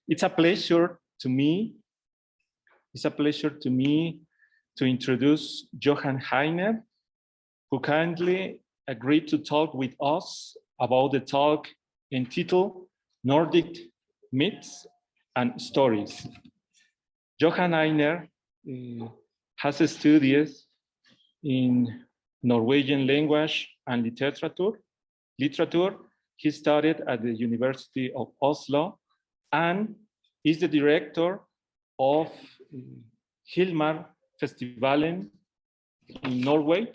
It's a pleasure to me. It's a pleasure to me to introduce Johann Heiner, who kindly agreed to talk with us about the talk entitled Nordic Myths and Stories. Johann Heiner has studied in Norwegian language and literature. He studied at the University of Oslo and is the director of Hilmar Festivalen in Norway.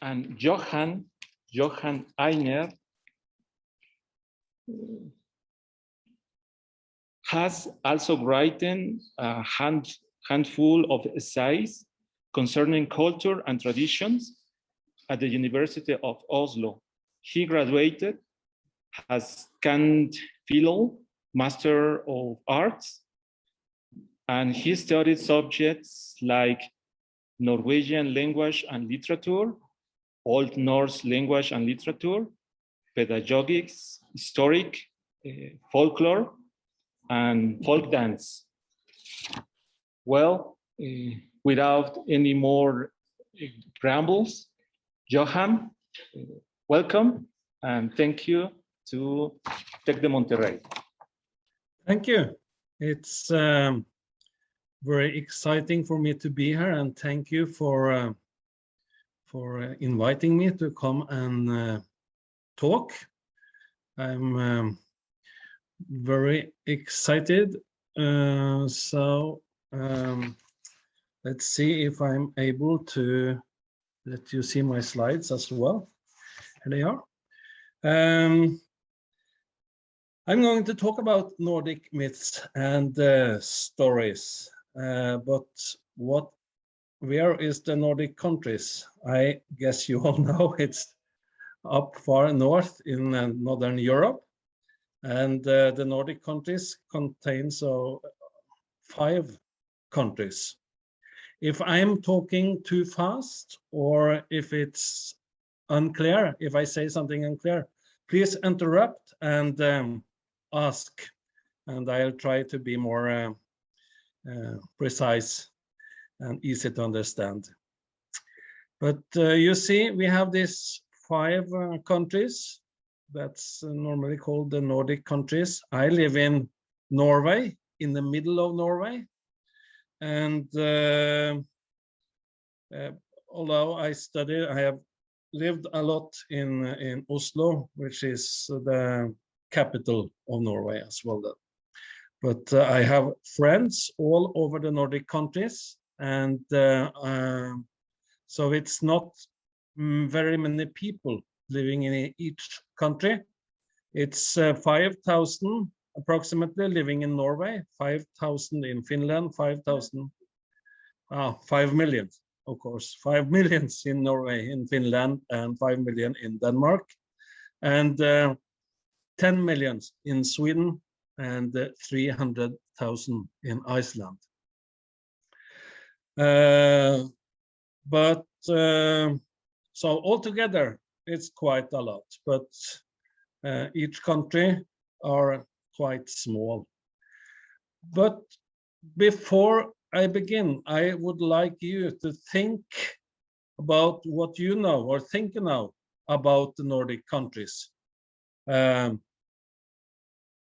And Johann Heiner has also written a handful of essays concerning culture and traditions at the University of Oslo. He graduated as Cand. Phil, Master of Arts, and he studied subjects like Norwegian language and literature, Old Norse language and literature, pedagogics, historic, folklore, and folk dance. Well, without any more rambles, Johann, welcome and thank you to Tec de Monterrey. Thank you. It's very exciting for me to be here, and thank you for inviting me to come and talk. I'm very excited. So let's see if I'm able to let you see my slides as well. Here they are. I'm going to talk about Nordic myths and stories, but where is the Nordic countries? I guess you all know it's up far north in Northern Europe, and the Nordic countries contains 5 countries. If I'm talking too fast or if it's unclear, if I say something unclear, please interrupt and ask, and I'll try to be more precise and easy to understand. But you see, we have these 5 countries that's normally called the Nordic countries. I live in Norway, in the middle of Norway, and although I have lived a lot in Oslo, which is the capital of Norway as well. But I have friends all over the Nordic countries, and so it's not very many people living in each country. It's 5,000 approximately living in Norway, 5,000 in Finland, 5 million, of course, 5 million in Norway, in Finland, and 5 million in Denmark, and 10 million in Sweden, and 300,000 in Iceland. But so altogether, it's quite a lot, but each country are quite small. But before I begin, I would like you to think about what you know or think now about the Nordic countries.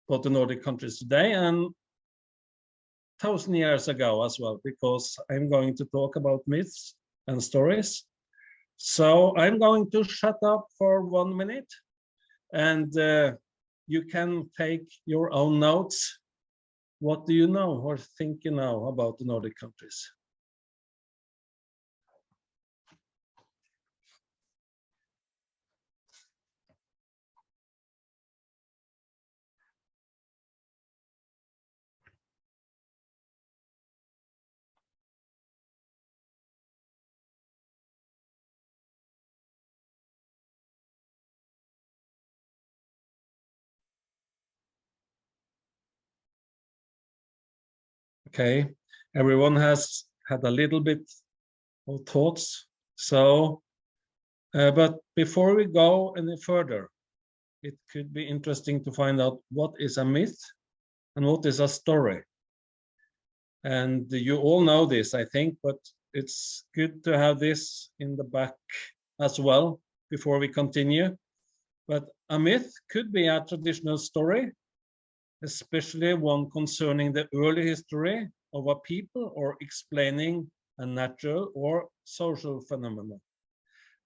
About the Nordic countries today and 1,000 years ago as well, because I'm going to talk about myths and stories. So I'm going to shut up for 1 minute, and you can take your own notes. What do you know or think you know about the Nordic countries? Okay, everyone has had a little bit of thoughts. So, but before we go any further, it could be interesting to find out what is a myth and what is a story. And you all know this, I think, but it's good to have this in the back as well before we continue. But a myth could be a traditional story, especially one concerning the early history of a people or explaining a natural or social phenomenon,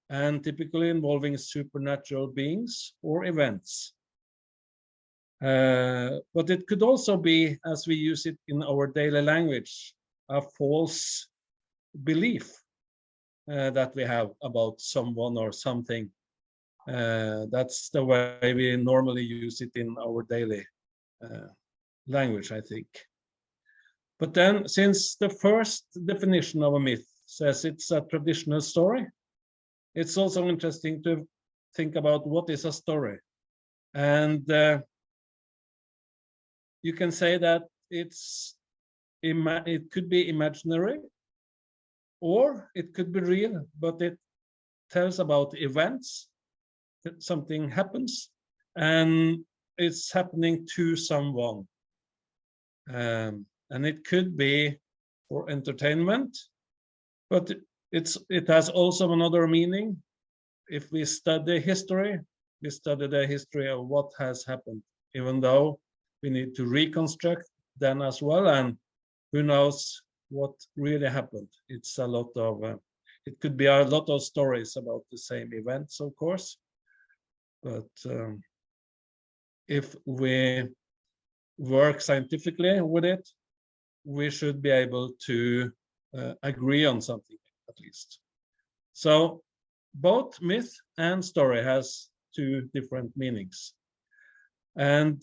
and typically involving supernatural beings or events. But it could also be, as we use it in our daily language, a false belief that we have about someone or something. That's the way we normally use it in our daily language, I think. But then, since the first definition of a myth says it's a traditional story, it's also interesting to think about what is a story. And you can say that it could be imaginary, or it could be real, but it tells about events, that something happens, and it's happening to someone. And it could be for entertainment, but it has also another meaning. If we study history, we study the history of what has happened, even though we need to reconstruct then as well, and who knows what really happened. It's a lot of, it could be a lot of stories about the same events, of course, but if we work scientifically with it, we should be able to agree on something, at least. So both myth and story has two different meanings. And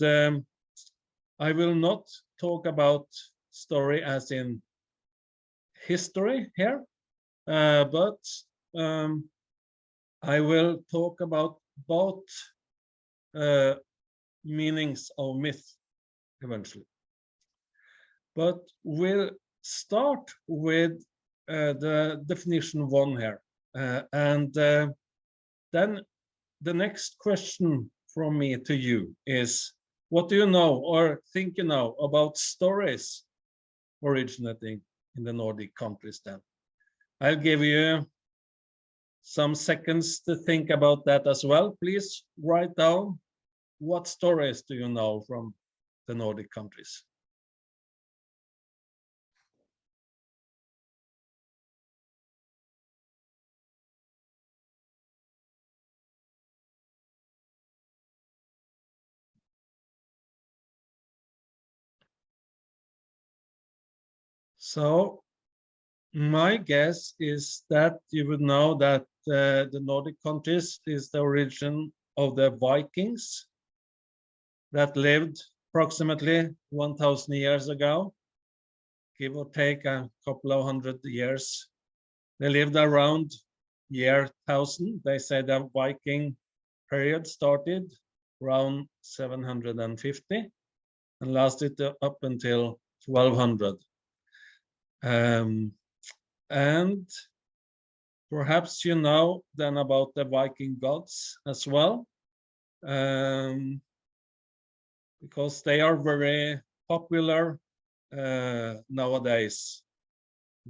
I will not talk about story as in history here, but I will talk about both meanings of myth eventually. But we'll start with the definition 1 here. And then the next question from me to you is, what do you know or think you know about stories originating in the Nordic countries then? I'll give you some seconds to think about that as well. Please write down, what stories do you know from the Nordic countries? So my guess is that you would know that the Nordic countries is the origin of the Vikings that lived approximately 1,000 years ago, give or take a couple of hundred years. They lived around year 1000. They say the Viking period started around 750 and lasted up until 1200. And perhaps you know then about the Viking gods as well, because they are very popular nowadays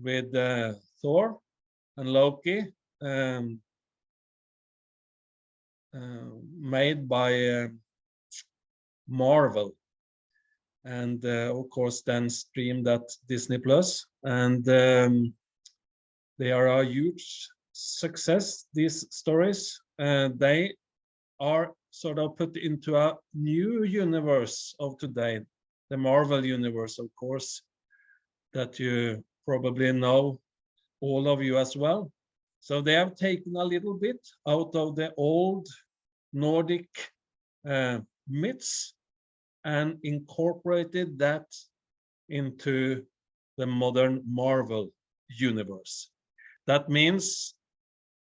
with Thor and Loki, made by Marvel, and of course then streamed at Disney Plus, and they are a huge success, these stories. They are sort of put into a new universe of today, the Marvel universe, of course, that you probably know, all of you as well. So they have taken a little bit out of the old Nordic myths and incorporated that into the modern Marvel universe. That means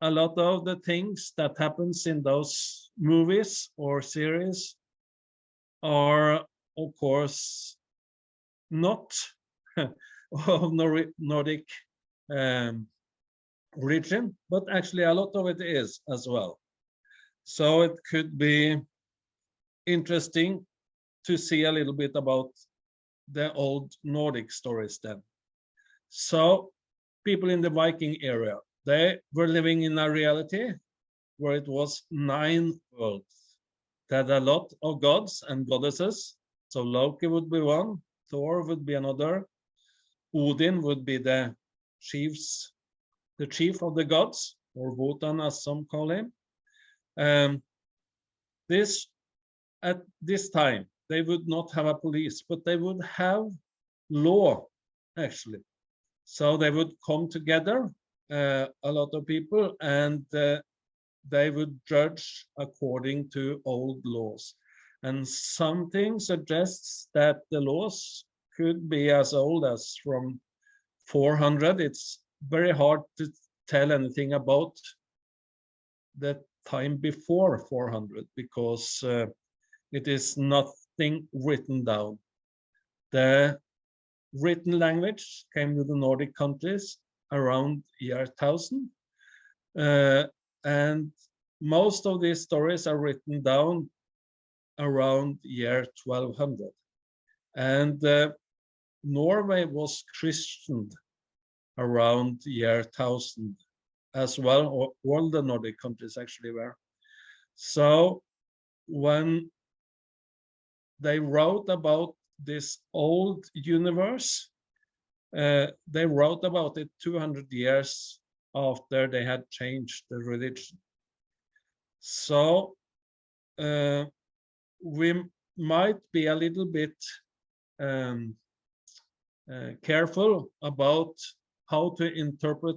a lot of the things that happens in those movies or series are, of course, not of Nordic origin, but actually a lot of it is as well. So it could be interesting to see a little bit about the old Nordic stories then. So people in the Viking area, they were living in a reality where it was 9 worlds. They had a lot of gods and goddesses. So Loki would be one, Thor would be another, Odin would be the chief of the gods, or Wotan as some call him. At this time, they would not have a police, but they would have law, actually. So they would come together, a lot of people, and they would judge according to old laws. And something suggests that the laws could be as old as from 400. It's very hard to tell anything about the time before 400 because it is nothing written down. The written language came to the Nordic countries around year 1000. And most of these stories are written down around year 1200. And Norway was christened around year 1000 as well, or all the Nordic countries actually were. So when they wrote about this old universe, they wrote about it 200 years after they had changed the religion. So we might be a little bit careful about how to interpret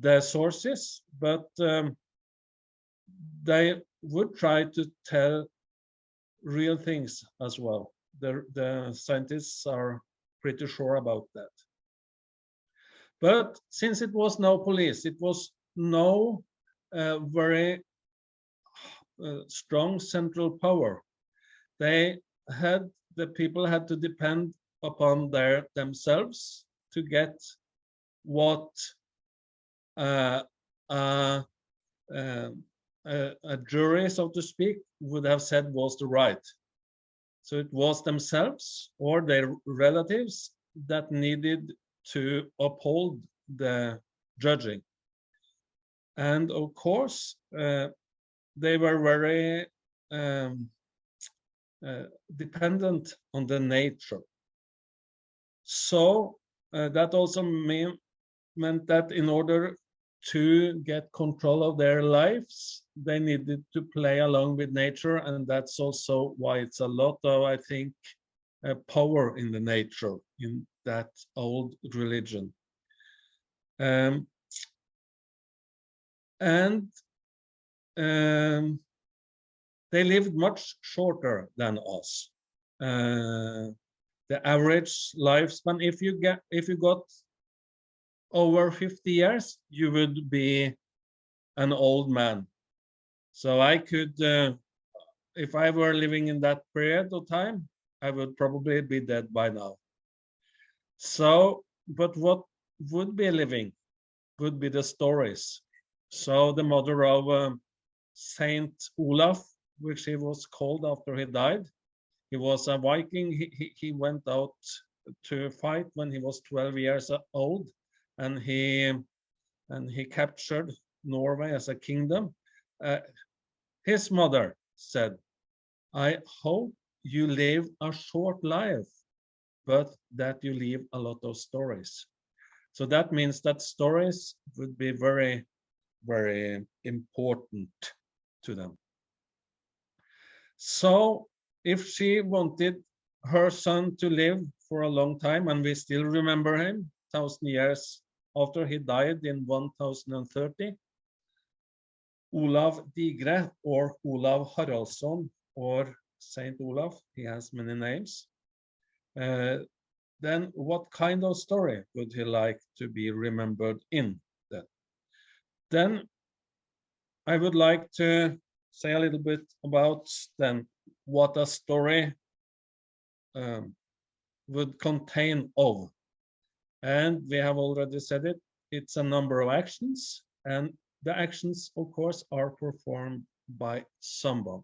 the sources, but they would try to tell real things as well. The scientists are pretty sure about that. But since it was no police, it was no very strong central power. The people had to depend upon themselves to get what a jury, so to speak, would have said was the right. So it was themselves or their relatives that needed to uphold the judging. And of course, they were very dependent on the nature. So that also meant that in order to get control of their lives, they needed to play along with nature, and that's also why it's a lot of, I think, power in the nature in that old religion. They lived much shorter than us. The average lifespan, if you got over 50 years, you would be an old man. So I could, if I were living in that period of time, I would probably be dead by now. So, but what would be living would be the stories. So the mother of Saint Olaf, which he was called after he died, he was a Viking. He went out to fight when he was 12 years old, and he captured Norway as a kingdom. His mother said, "I hope you live a short life, but that you leave a lot of stories." So that means that stories would be very, very important to them. So if she wanted her son to live for a long time, and we still remember him 1,000 years after he died in 1030, Olav Digre, or Olav Haraldsson, or Saint Olaf, he has many names, then what kind of story would he like to be remembered in then? Then I would like to say a little bit about then what a story would contain of. And we have already said it, it's a number of actions, and the actions, of course, are performed by someone.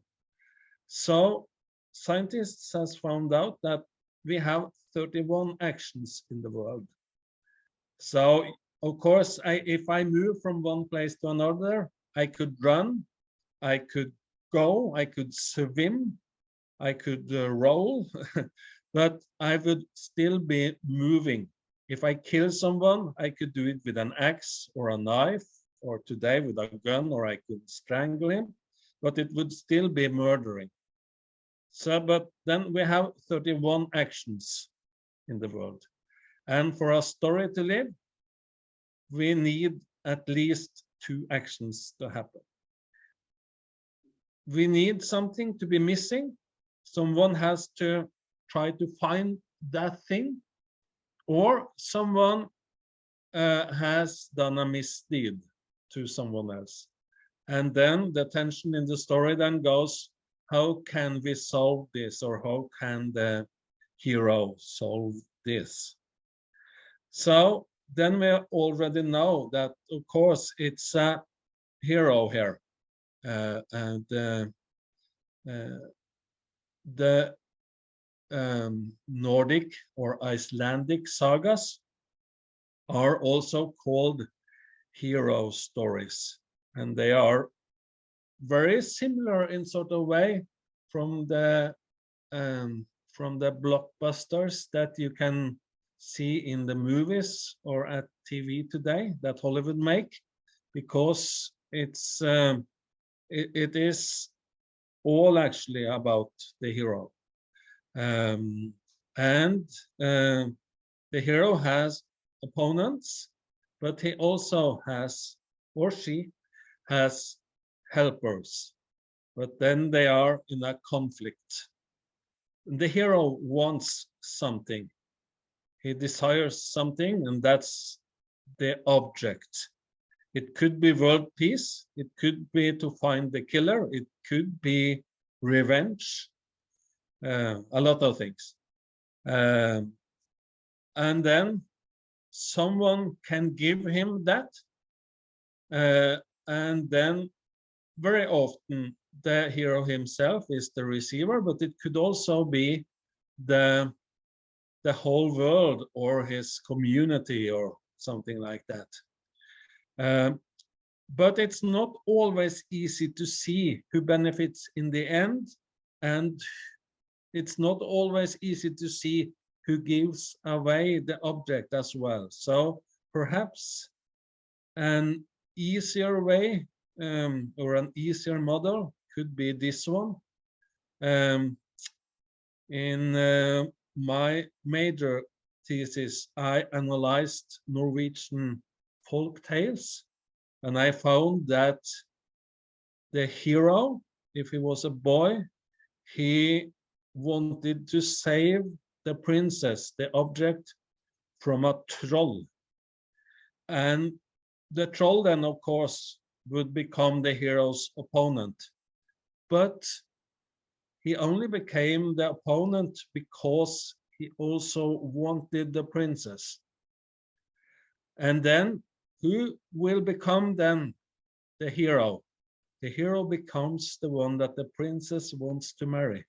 So scientists has found out that we have 31 actions in the world. So of course, if I move from one place to another, I could run, I could go, I could swim, I could roll, but I would still be moving. If I kill someone, I could do it with an axe or a knife, or today with a gun, or I could strangle him, but it would still be murdering. So, but then we have 31 actions in the world. And for a story to live, we need at least 2 actions to happen. We need something to be missing. Someone has to try to find that thing, or someone has done a misdeed to someone else. And then the tension in the story then goes, how can we solve this, or how can the hero solve this? So then we already know that, of course, it's a hero here. And the Nordic or Icelandic sagas are also called hero stories, and they are very similar in sort of way from the blockbusters that you can see in the movies or at TV today that Hollywood make, because it is all actually about the hero. And the hero has opponents, but he also has, or she has, helpers, but then they are in a conflict. The hero wants something, he desires something, and that's the object. It could be world peace, it could be to find the killer, it could be revenge, a lot of things. And then someone can give him that, and then very often the hero himself is the receiver, but it could also be the whole world or his community or something like that. But it's not always easy to see who benefits in the end, and it's not always easy to see who gives away the object as well. So perhaps an easier way or an easier model could be this one. In my major thesis, I analyzed Norwegian folk tales, and I found that the hero, if he was a boy, he wanted to save the princess, the object, from a troll. And the troll then, of course, would become the hero's opponent. But he only became the opponent because he also wanted the princess. And then who will become then the hero? The hero becomes the one that the princess wants to marry.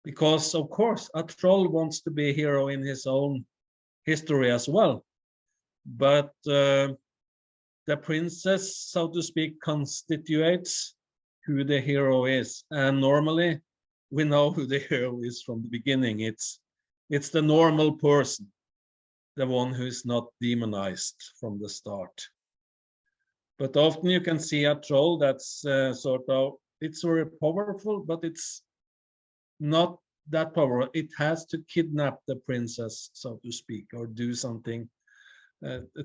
Because, of course, a troll wants to be a hero in his own history as well. But the princess, so to speak, constitutes who the hero is. And normally, we know who the hero is from the beginning. It's the normal person, the one who is not demonized from the start. But often you can see a troll that's sort of, it's very powerful, but it's not that powerful. It has to kidnap the princess, so to speak, or do something,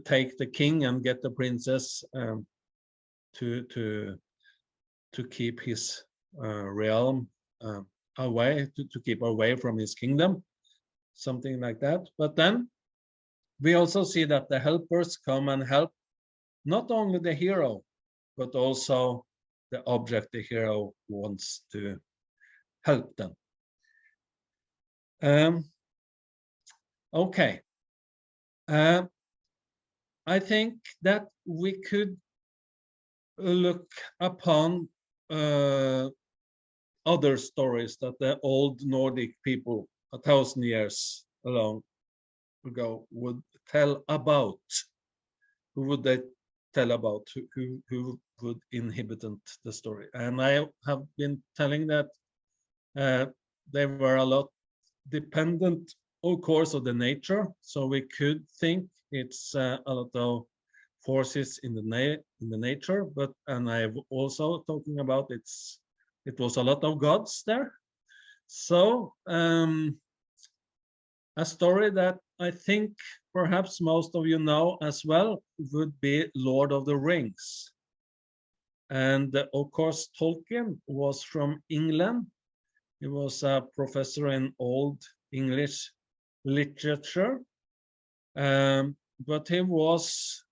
take the king and get the princess to keep his realm away, to keep away from his kingdom, something like that. But then we also see that the helpers come and help not only the hero, but also the object the hero wants to help them. Okay. I think that we could look upon other stories that the old Nordic people 1,000 years ago would tell about. Who would they tell about? Who would inhabit the story? And I have been telling that they were a lot dependent, of course, of the nature. So we could think it's a lot of forces in the nature, but and I'm also talking about it was a lot of gods there. So a story that I think perhaps most of you know as well would be Lord of the Rings. And of course, Tolkien was from England. He was a professor in Old English literature, but he was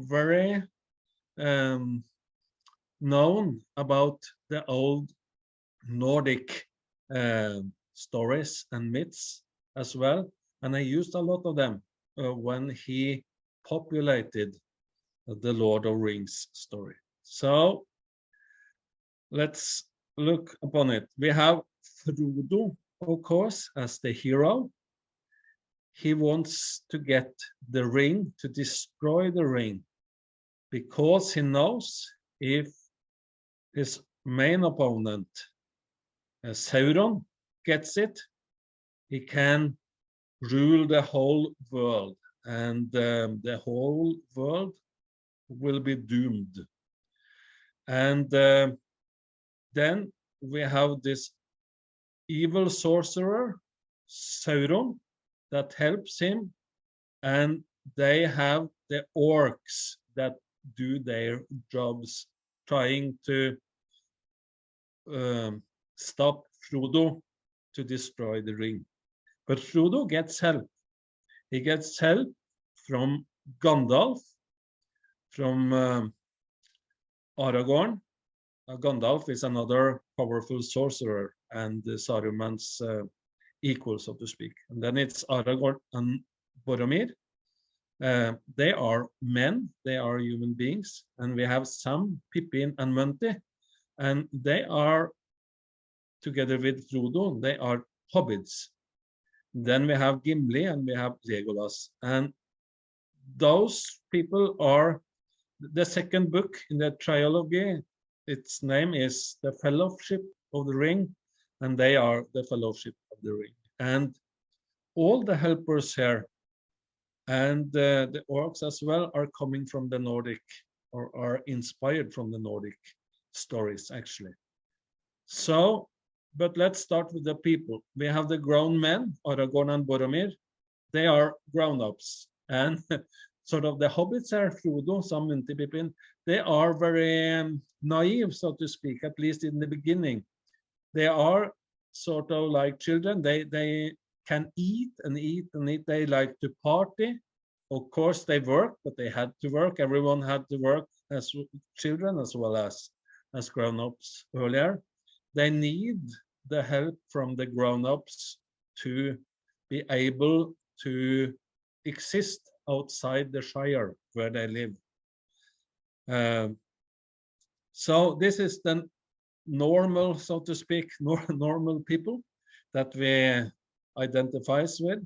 very known about the old Nordic stories and myths as well, and I used a lot of them when he populated the Lord of Rings story. So let's look upon it. We have Frodo, of course, as the hero. He wants to get the ring, to destroy the ring, because he knows if his main opponent, Sauron, gets it, he can rule the whole world, and the whole world will be doomed. And then we have this evil sorcerer, Sauron, that helps him, and they have the orcs that do their jobs, trying to stop Frodo to destroy the ring. But Frodo gets help. He gets help from Gandalf, from Aragorn. Gandalf is another powerful sorcerer and Saruman's equal, so to speak. And then it's Aragorn and Boromir. They are men, they are human beings, and we have Sam, Pippin, and Munti, and they are, together with Frodo, they are hobbits. Then we have Gimli and we have Legolas, and those people are the second book in the trilogy. Its name is The Fellowship of the Ring, and they are the Fellowship of the Ring. And all the helpers here and the orcs as well are coming from the Nordic, or are inspired from the Nordic stories, actually. So, but let's start with the people. We have the grown men, Aragorn and Boromir. They are grown-ups, and sort of the hobbits are Frodo, Sam, Munti, Pippin. They are very naive, so to speak, at least in the beginning. They are sort of like children. They can eat and eat and eat. They like to party. Of course, they work, but they had to work. Everyone had to work as children as well as grown-ups earlier. They need the help from the grown-ups to be able to exist outside the Shire where they live. So this is the normal, so to speak, normal people that we identify with.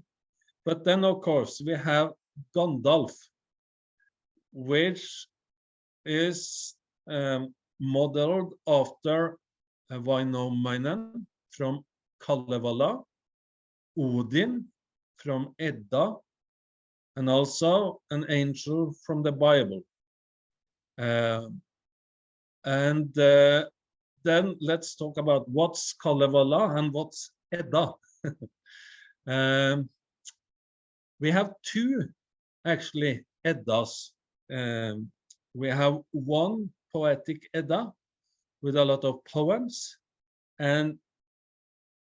But then, of course, we have Gandalf, which is modeled after Vainomainen from Kalevala, Odin from Edda, and also an angel from the Bible. Then let's talk about what's Kalevala and what's Edda. We have two, actually, Eddas. We have one poetic Edda with a lot of poems, and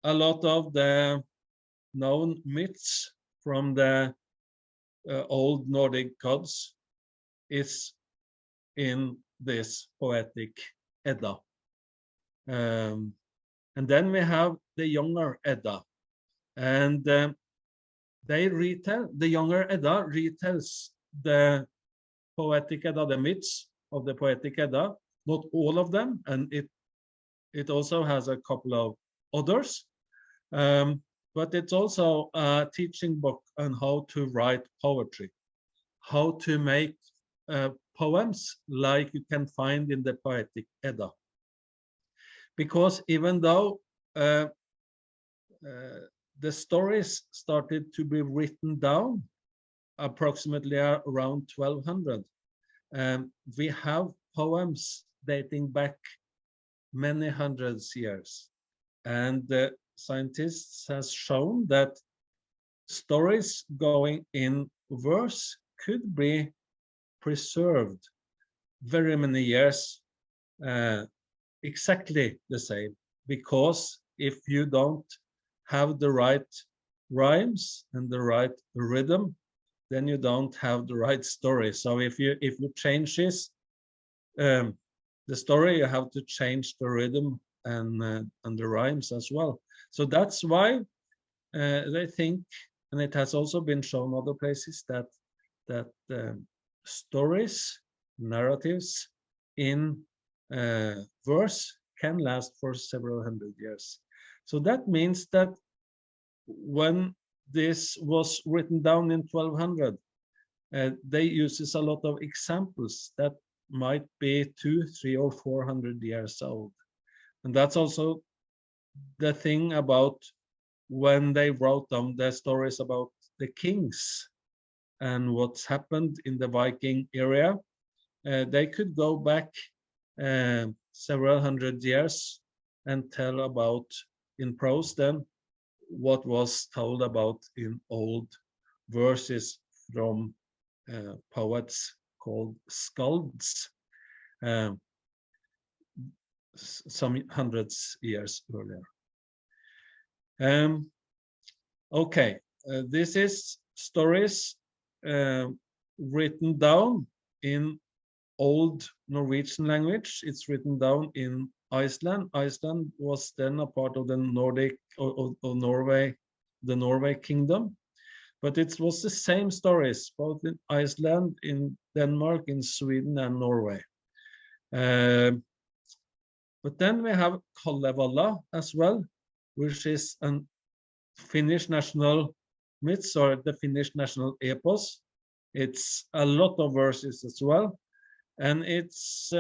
a lot of the known myths from the old Nordic gods is in this poetic Edda. And then we have the younger Edda, and the younger Edda retells the poetic Edda, the myths, of the Poetic Edda, not all of them, and it also has a couple of others. But it's also a teaching book on how to write poetry, how to make poems like you can find in the Poetic Edda. Because even though the stories started to be written down approximately around 1200, we have poems dating back many hundreds years. And scientists has shown that stories going in verse could be preserved very many years exactly the same, because if you don't have the right rhymes and the right rhythm, then you don't have the right story. So if you change this the story, you have to change the rhythm and the rhymes as well. So that's why they think, and it has also been shown other places, that stories, narratives in verse can last for several hundred years. So that means that when this was written down in 1200, they uses a lot of examples that might be 200, 300, or 400 years old. And that's also the thing about when they wrote down the stories about the kings and what's happened in the Viking area. They could go back several hundred years and tell about in prose then what was told about in old verses from poets called skalds some hundreds years earlier. Okay, this is stories written down in old Norwegian language. It's written down in Iceland. Iceland was then a part of the Nordic or Norway, the Norway kingdom. But it was the same stories, both in Iceland, in Denmark, in Sweden, and Norway. But then we have Kalevala as well, which is a Finnish national myths, or the Finnish national epos. It's a lot of verses as well. And it's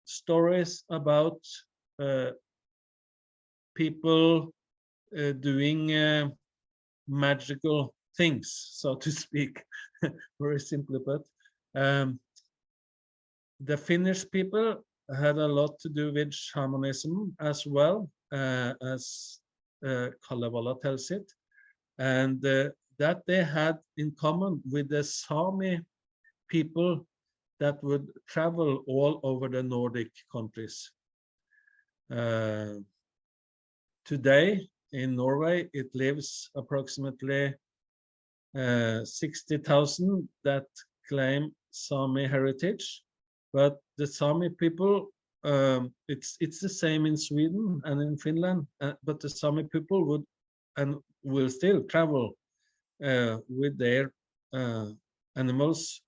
stories about people doing magical things, so to speak, very simply put. The Finnish people had a lot to do with shamanism as well, as Kalevala tells it, and that they had in common with the Sami people that would travel all over the Nordic countries. Today in Norway, it lives approximately 60,000 that claim Sami heritage, but the Sami people, it's the same in Sweden and in Finland, but the Sami people would and will still travel with their animals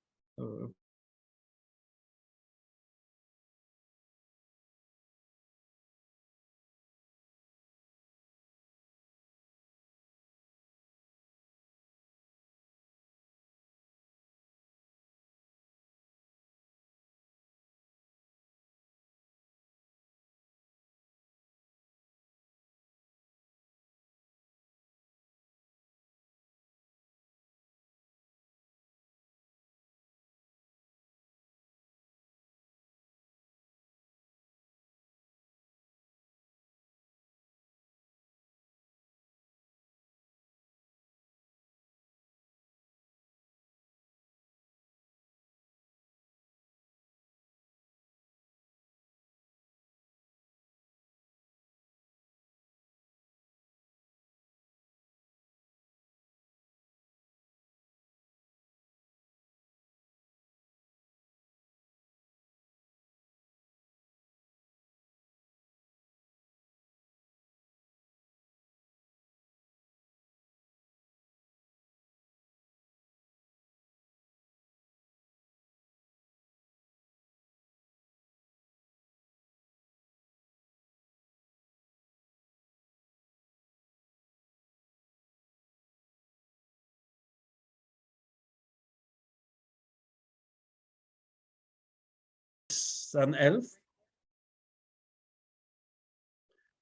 an elf.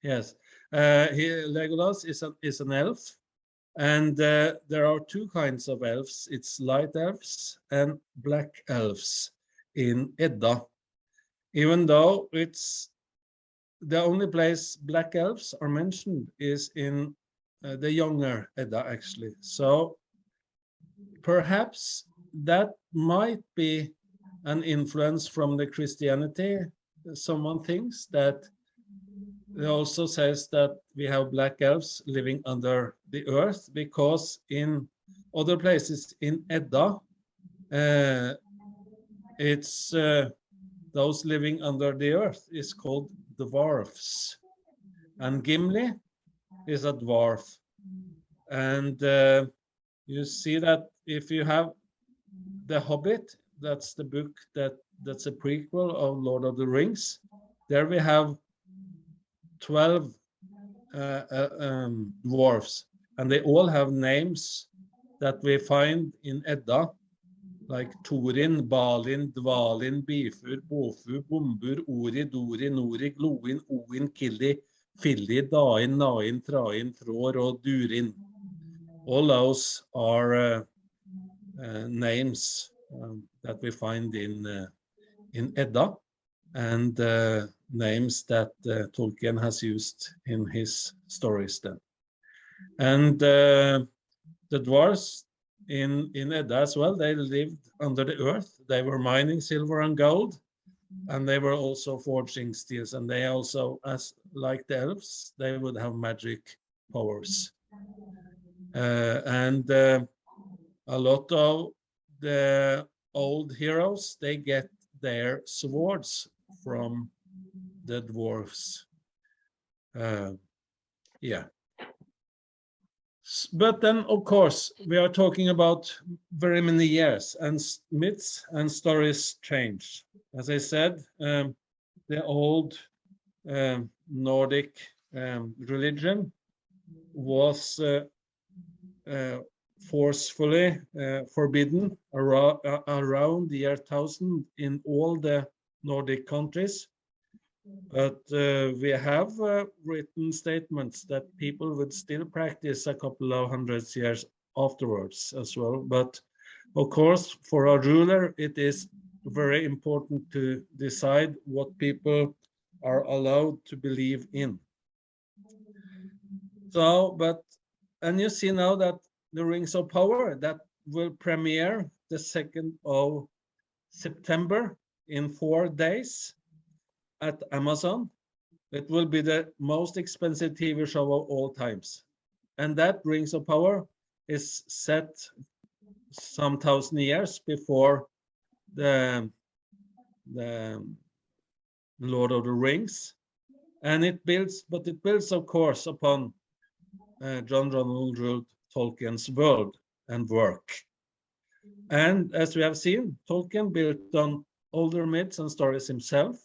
Yes, Legolas is an elf, and there are two kinds of elves. It's light elves and black elves in Edda. Even though it's the only place black elves are mentioned is in the younger Edda, actually. So perhaps that might be an influence from the Christianity. Someone thinks that it also says that we have black elves living under the earth, because in other places in Edda, it's those living under the earth is called dwarfs. And Gimli is a dwarf. And you see that if you have The Hobbit, that's the book that's a prequel of Lord of the Rings. There we have 12 dwarfs, and they all have names that we find in Edda, like Thorin, Balin, Dvalin, Bifur, Bofu, Bombur, Ori, Dori, Nori, Gloin, Oin, Killi, Filli, Dain, Nain, Train, Thror, og Durin. All those are names that we find in Edda, and names that Tolkien has used in his stories then. And the dwarves in Edda as well, they lived under the earth. They were mining silver and gold, and they were also forging steels, and they also, as like the elves, they would have magic powers. And a lot of the old heroes, they get their swords from the dwarves. Yeah. But then, of course, we are talking about very many years, and myths and stories change. As I said, the old Nordic religion was forcefully forbidden around the year 1000 in all the Nordic countries. But we have written statements that people would still practice a couple of hundred years afterwards as well. But of course, for a ruler, it is very important to decide what people are allowed to believe in. So, and you see now that the Rings of Power, that will premiere the 2nd of September in 4 days at Amazon. It will be the most expensive TV show of all times. And that Rings of Power is set some 1,000 years before the Lord of the Rings. And it builds, of course, upon John Ronald Reuel Tolkien's world and work. And as we have seen, Tolkien built on older myths and stories himself.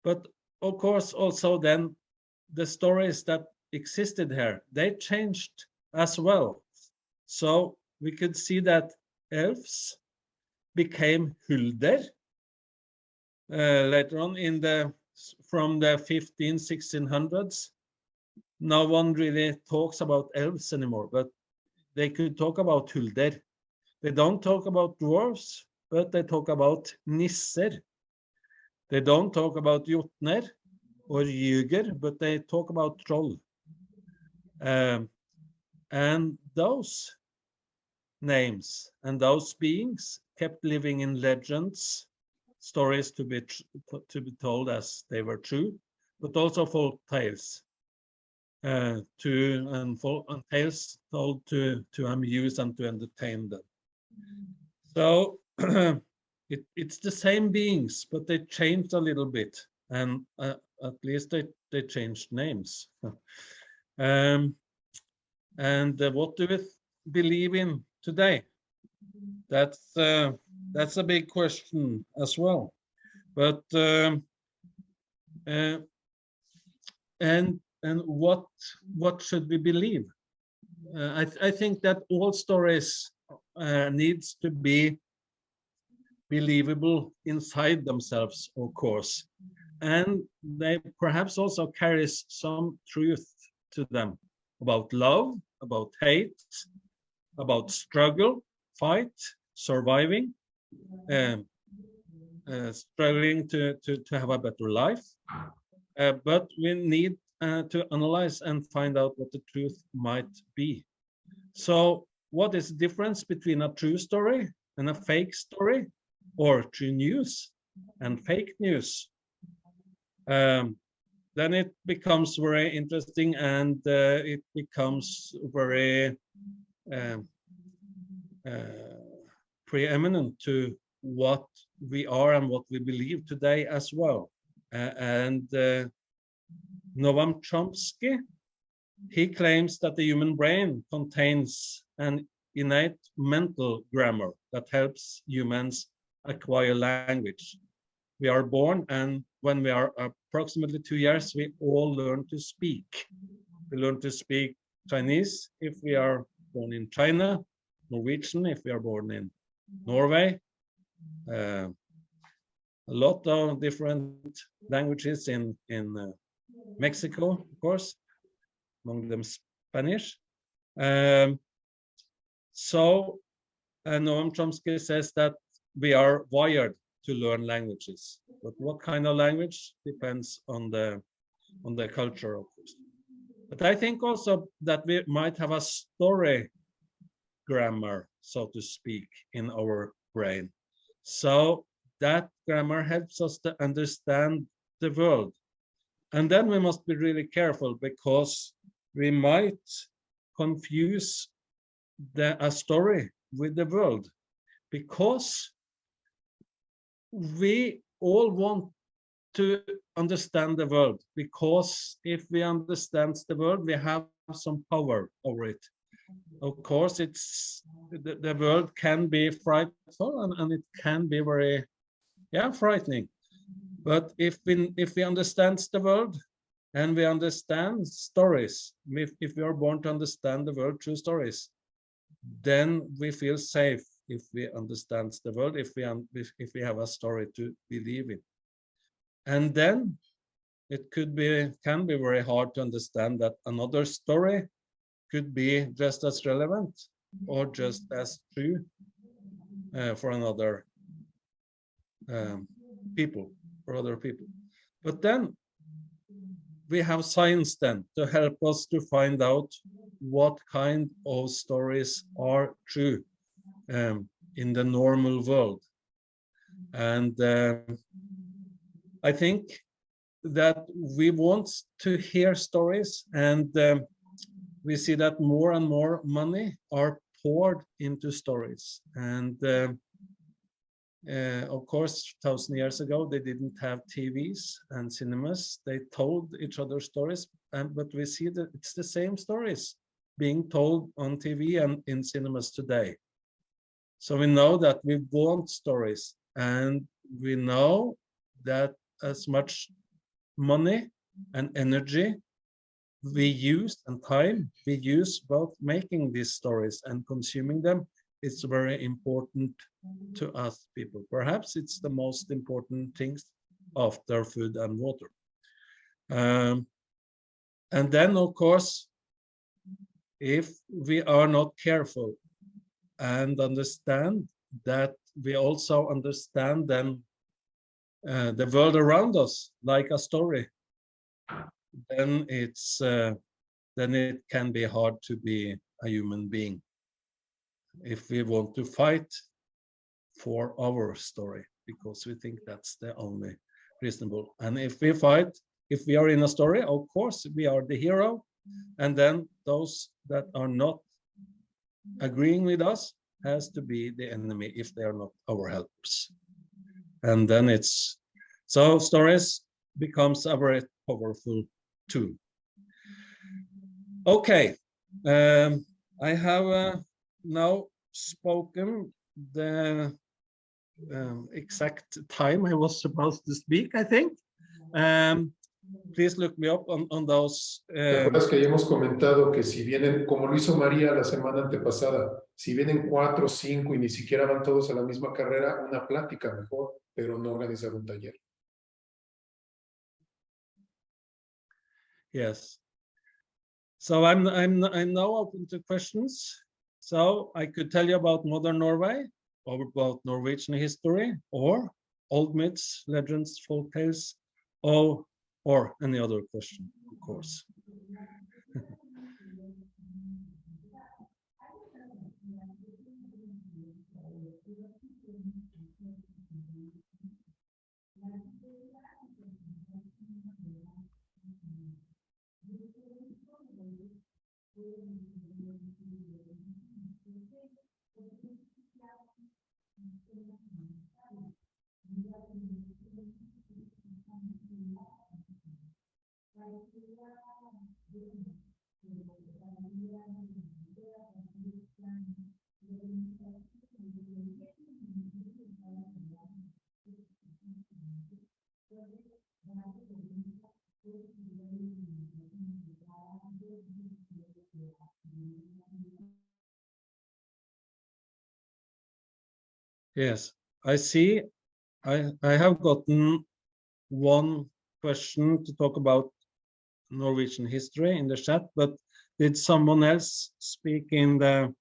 But of course, also then the stories that existed here, they changed as well. So we could see that elves became Hulder later on from the 1600s. No one really talks about elves anymore, but they could talk about Hulder. They don't talk about dwarves, but they talk about nisser. They don't talk about Jotner or Jüger, but they talk about troll. And those names and those beings kept living in legends, stories to be told as they were true, but also folk tales. And tales told to amuse and to entertain them. So it's the same beings, but they changed a little bit, and at least they changed names. And what do we believe in today? That's a big question as well. But and what should we believe? I think that all stories needs to be believable inside themselves, of course. And they perhaps also carries some truth to them about love, about hate, about struggle, fight, surviving, struggling to have a better life. But we need to analyze and find out what the truth might be. So what is the difference between a true story and a fake story, or true news and fake news? Then it becomes very interesting, and it becomes very preeminent to what we are and what we believe today as well. Noam Chomsky, he claims that the human brain contains an innate mental grammar that helps humans acquire language. We are born, and when we are approximately 2 years, we all learn to speak. We learn to speak Chinese if we are born in China, Norwegian if we are born in Norway, a lot of different languages in Mexico, of course, among them Spanish. So Noam Chomsky says that we are wired to learn languages, but what kind of language depends on the culture, of course. But I think also that we might have a story grammar, so to speak, in our brain. So that grammar helps us to understand the world. And then we must be really careful, because we might confuse a story with the world, because we all want to understand the world, because if we understand the world, we have some power over it. Of course, the world can be frightful, and it can be very, frightening. But if we understand the world and we understand stories, if we are born to understand the world through stories, then we feel safe if we understand the world, if we have a story to believe in. And then it can be very hard to understand that another story could be just as relevant or just as true for another people, for other people. But then we have science then to help us to find out what kind of stories are true in the normal world. And I think that we want to hear stories, and we see that more and more money are poured into stories. And of course, 1,000 years ago, they didn't have TVs and cinemas. They told each other stories, but we see that it's the same stories being told on TV and in cinemas today. So we know that we want stories, and we know that as much money and energy we use and time we use both making these stories and consuming them, it's very important to us people. Perhaps it's the most important things after food and water. And then, of course, if we are not careful and understand that, we also understand then the world around us like a story, then it can be hard to be a human being if we want to fight for our story, because we think that's the only reasonable. And if we fight, if we are in a story, of course we are the hero, and then those that are not agreeing with us has to be the enemy if they are not our helpers. And then so stories becomes a very powerful tool. Okay, I have now spoken the exact time I was supposed to speak, I think. please look me up on those. ¿Te acuerdas que hayamos comentado que si vienen, como lo hizo María la semana antepasada, si vienen 4 o 5 y ni siquiera van todos a la misma carrera, una plática mejor, pero no organizar un taller? Yes. So I'm now open to questions. So I could tell you about modern Norway, or about Norwegian history, or old myths, legends, folk tales, or any other question, of course. Yes, I see. I have gotten one question to talk about Norwegian history in the chat, but did someone else speak in the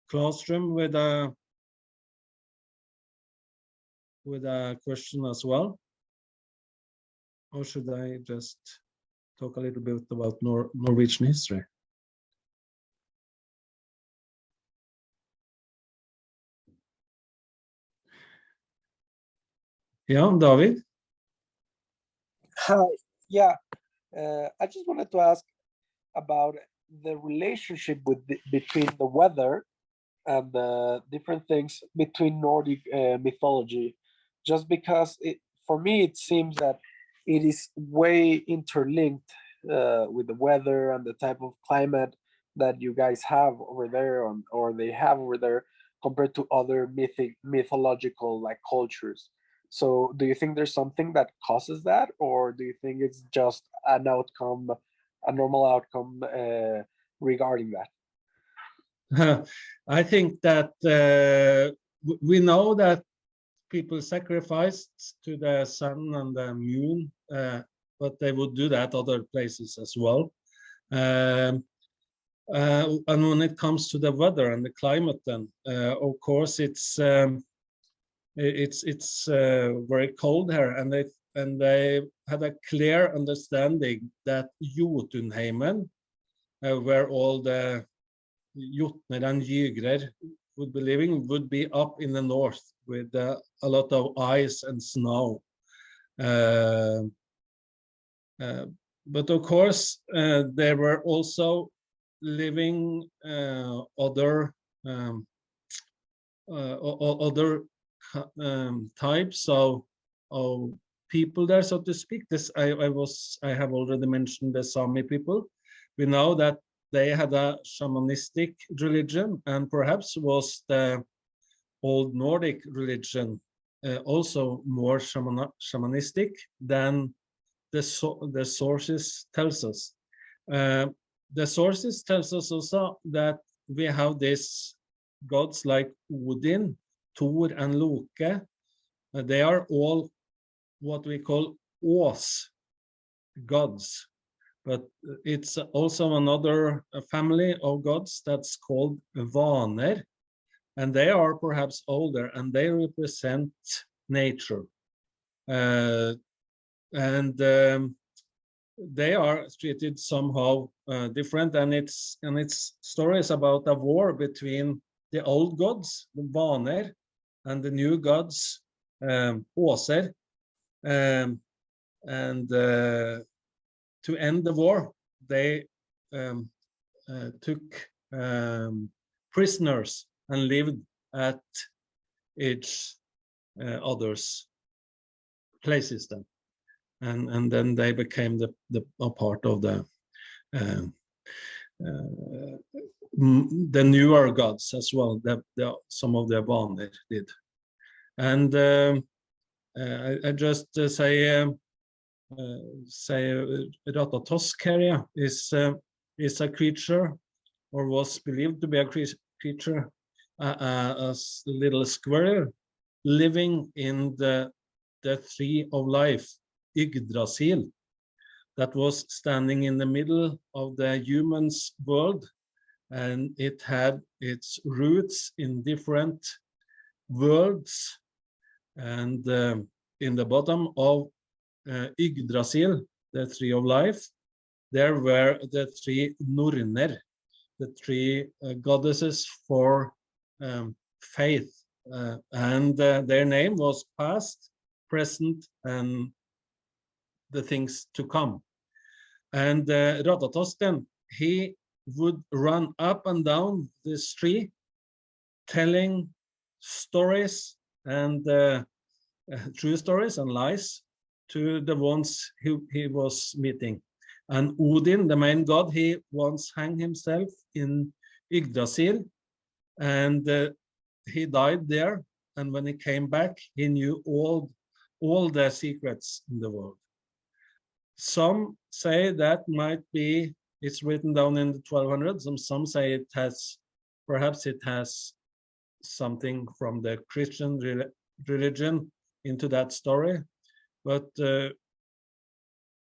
classroom with a question as well? Or should I just talk a little bit about Norwegian history? Yeah, David? Hi. Yeah, I just wanted to ask about the relationship between the weather and the different things between Nordic mythology, just because for me it seems that it is way interlinked with the weather and the type of climate that you guys have over there, or they have over there, compared to other mythological like cultures. So do you think there's something that causes that, or do you think it's just an outcome, a normal outcome regarding that? I think that we know that people sacrificed to the sun and the moon, but they would do that other places as well. And when it comes to the weather and the climate, then of course it's very cold here, and they had a clear understanding that Jotunheimen, where all the Jotner and Jygrer would be living, would be up in the north with a lot of ice and snow. But of course, there were also living other types of people there, so to speak. I have already mentioned the Sami people. We know that they had a shamanistic religion, and perhaps was the old Nordic religion also more shamanistic than the sources tells us. The sources tells us also that we have these gods like Odin, Thor, and Loke. They are all what we call Ås gods, but it's also another family of gods that's called Vaner, and they are perhaps older, and they represent nature. And they are treated somehow different, and it's stories about a war between the old gods, the Vaner, and the new gods, Åser, and to end the war, they took prisoners and lived at each other's places then. And then they became a part of the newer gods as well. Some of the Vaner did. And I just say say Ratatoskheria is a creature, or was believed to be a creature, a little squirrel living in the tree of life, Yggdrasil, that was standing in the middle of the human's world, and it had its roots in different worlds. And in the bottom of Yggdrasil, the tree of life, there were the three Norner, the three goddesses for faith, and their name was past, present, and the things to come. And Ratatos then, he would run up and down this tree, telling stories and true stories and lies to the ones who he was meeting. And Odin, the main god, he once hanged himself in Yggdrasil, and he died there. And when he came back, he knew all the secrets in the world. Some say that might be, it's written down in the 1200s, and some say it has, perhaps it has something from the Christian religion into that story, but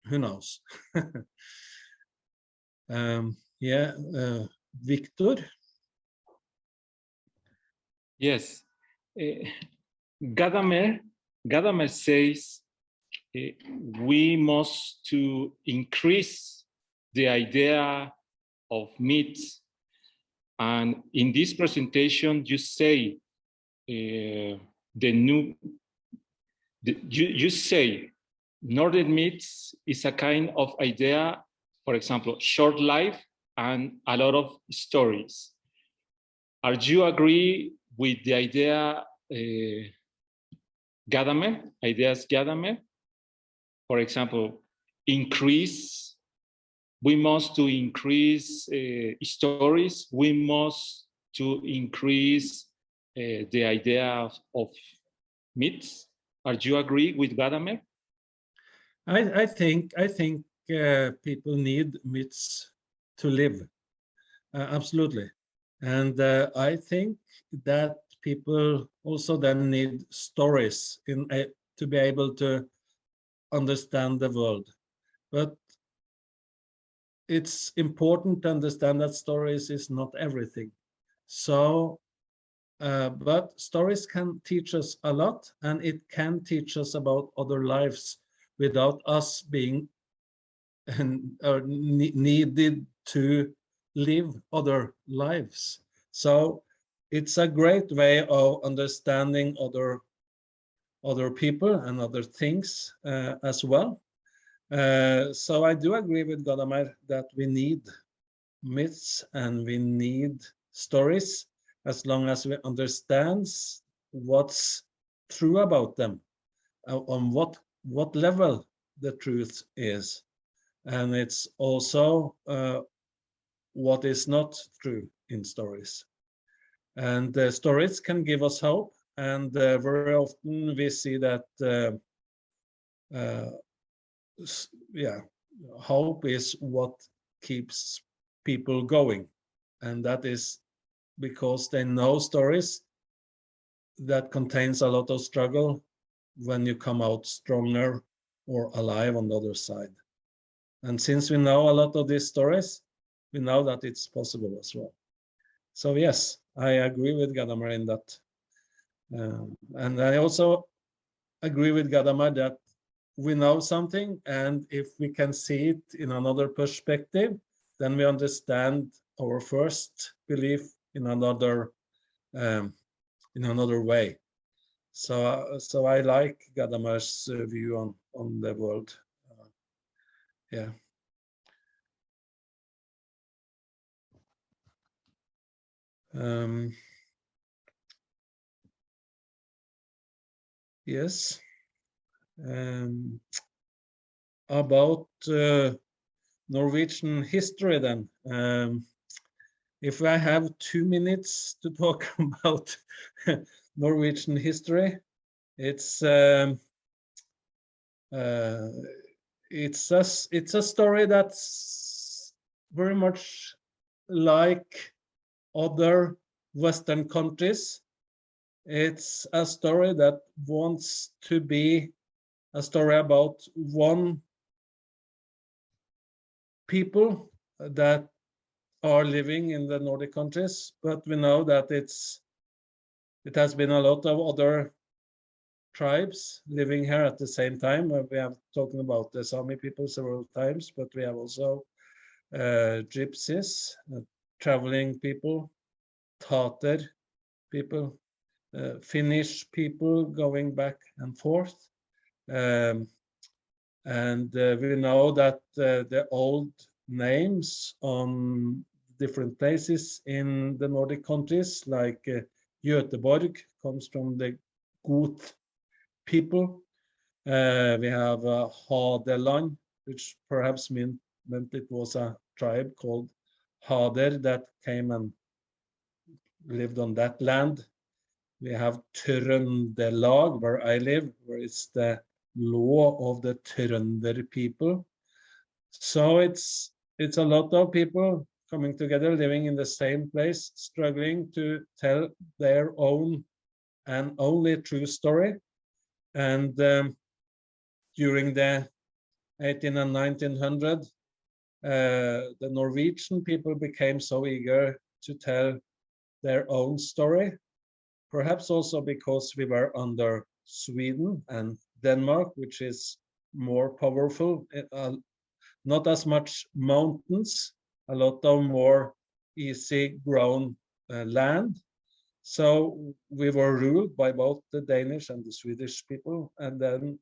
who knows? Yeah, Victor? Yes. Gadamer says we must to increase the idea of myths. And in this presentation, you say you say Nordic myths is a kind of idea, for example, short life and a lot of stories. Are you agree with the idea Gadamer? For example, we must to increase stories, we must to increase the idea of myths. Are you agree with Gadamer? I think people need myths to live, absolutely. And I think that people also then need stories to be able to understand the world. But it's important to understand that stories is not everything. So, but stories can teach us a lot, and it can teach us about other lives without us being needed to live other lives. So it's a great way of understanding other people and other things as well. So I do agree with Gadamer that we need myths and we need stories, as long as we understand what's true about them, on what level the truth is. And it's also what is not true in stories. And stories can give us hope, and very often we see that yeah, hope is what keeps people going, and that is because they know stories that contains a lot of struggle when you come out stronger or alive on the other side. And since we know a lot of these stories, we know that it's possible as well. So yes, I agree with Gadamer in that. And I also agree with Gadamer that we know something, and if we can see it in another perspective, then we understand our first belief in another way. So I like Gadamer's view on the world. Yeah. Yes. About Norwegian history then. If I have 2 minutes to talk about Norwegian history, it's it's a story that's very much like other Western countries. It's a story that wants to be a story about one people that are living in the Nordic countries, but we know that it has been a lot of other tribes living here at the same time. We have talked about the Sami people several times, but we have also gypsies, traveling people, Tatar people, Finnish people going back and forth. And we know that the old names on different places in the Nordic countries, like Göteborg, comes from the Goth people. We have Hadeland, which perhaps meant it was a tribe called Hader that came and lived on that land. We have Trøndelag, where I live, where it's the law of the Trønder people. So it's a lot of people coming together, living in the same place, struggling to tell their own and only true story. And during the 1800 and 1900, the Norwegian people became so eager to tell their own story, perhaps also because we were under Sweden and Denmark, which is more powerful, not as much mountains, a lot of more easy grown land. So we were ruled by both the Danish and the Swedish people, and then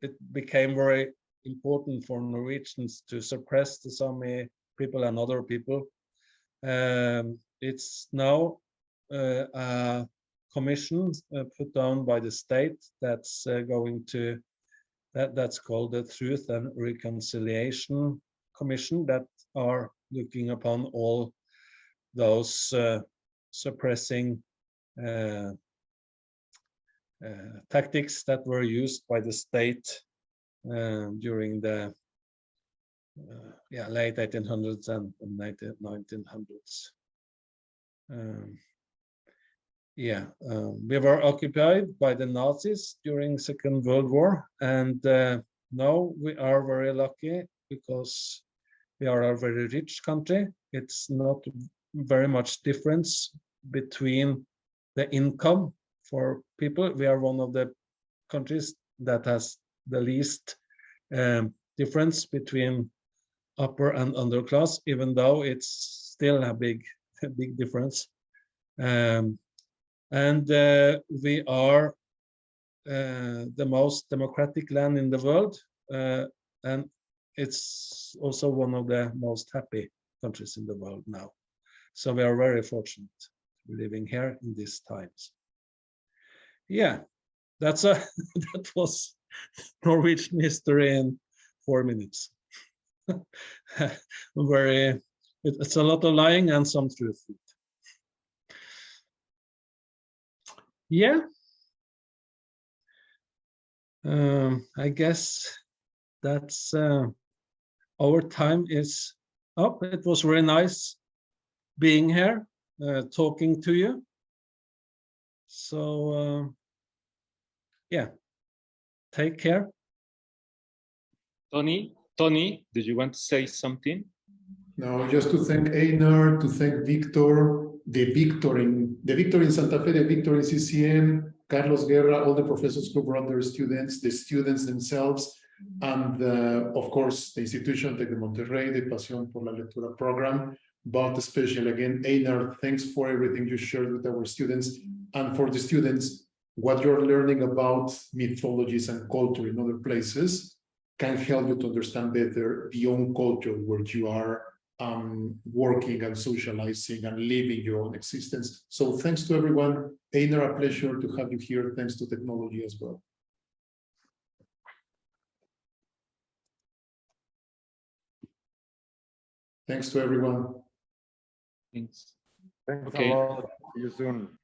it became very important for Norwegians to suppress the Sami people and other people. It's now a commission put down by the state that's going to, that's called the Truth and Reconciliation Commission, that are looking upon all those suppressing tactics that were used by the state during the late 1800s and 1900s. We were occupied by the Nazis during Second World War, and now we are very lucky because we are a very rich country. It's not very much difference between the income for people. We are one of the countries that has the least difference between upper and underclass, even though it's still a big difference. And we are the most democratic land in the world, and it's also one of the most happy countries in the world now. So we are very fortunate to be living here in these times. Yeah, that's that was Norwegian history in 4 minutes. It's a lot of lying and some truth. Yeah. I guess that's our time is up. It was very nice being here, talking to you. So yeah, take care. Tony, did you want to say something? No, just to thank Einar, to thank Victor, the Victor in Santa Fe, the Victor in CCM, Carlos Guerra, all the professors who brought their students, the students themselves, and of course the institution Tec de Monterrey, the Pasión por la Lectura program, but especially again, Einar, thanks for everything you shared with our students, and for the students, what you're learning about mythologies and culture in other places can help you to understand better the own culture where you are working and socializing and living your own existence. So thanks to everyone. Einar, a pleasure to have you here. Thanks to technology as well. Thanks to everyone. Thanks. Thanks Okay. a lot. See you soon.